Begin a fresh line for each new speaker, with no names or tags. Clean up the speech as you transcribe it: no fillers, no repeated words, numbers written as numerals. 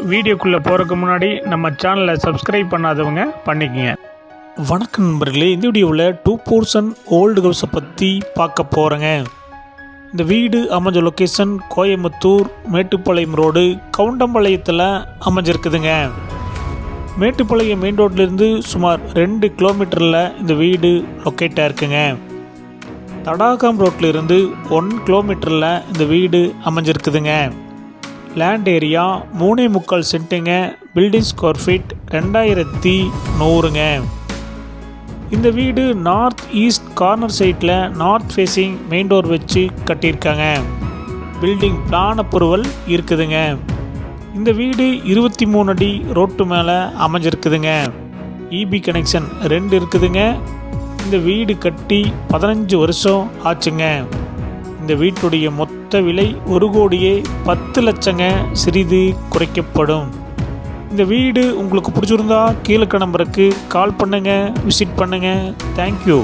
வீடியோக்குள்ளே போகிறதுக்கு முன்னாடி நம்ம சேனலை சப்ஸ்கிரைப் பண்ணாதவங்க பண்ணிக்கங்க.
வணக்கம் நண்பர்களே, இந்த வீடியோவில் 2 போர்ஷன் ஓல்டு ஹவுஸை பற்றி பார்க்க போகிறேங்க. இந்த வீடு அமைஞ்ச லொக்கேஷன் கோயம்புத்தூர் மேட்டுப்பாளையம் ரோடு கவுண்டம்பாளையத்தில் அமைஞ்சிருக்குதுங்க. மேட்டுப்பாளையம் மெயின் ரோட்லேருந்து சுமார் 2 கிலோமீட்டரில் இந்த வீடு லொக்கேட்டாக இருக்குங்க. தடாகம் ரோட்லேருந்து 1 கிலோமீட்டரில் இந்த வீடு அமைஞ்சிருக்குதுங்க. லேண்ட் ஏரியா 3.25 சென்ட்டுங்க. பில்டிங் ஸ்கொயர் ஃபீட் 2100ங்க. இந்த வீடு நார்த் ஈஸ்ட் கார்னர் சைட்டில் நார்த் ஃபேஸிங் மெயின் டோர் வச்சு கட்டியிருக்காங்க. பில்டிங் பிளான் அப்ரூவல் இருக்குதுங்க. இந்த வீடு 23 அடி ரோட்டு மேலே அமைஞ்சிருக்குதுங்க. இபி கனெக்ஷன் 2 இருக்குதுங்க. இந்த வீடு கட்டி 15 வருஷம் ஆச்சுங்க. இந்த வீட்டுடைய மொத்த விலை 1,10 லட்சங்க. சிறிது குறைக்கப்படும். இந்த வீடு உங்களுக்கு பிடிச்சிருந்தா கீழே நம்பருக்கு கால் பண்ணுங்கள், விசிட் பண்ணுங்கள். தேங்க்யூ.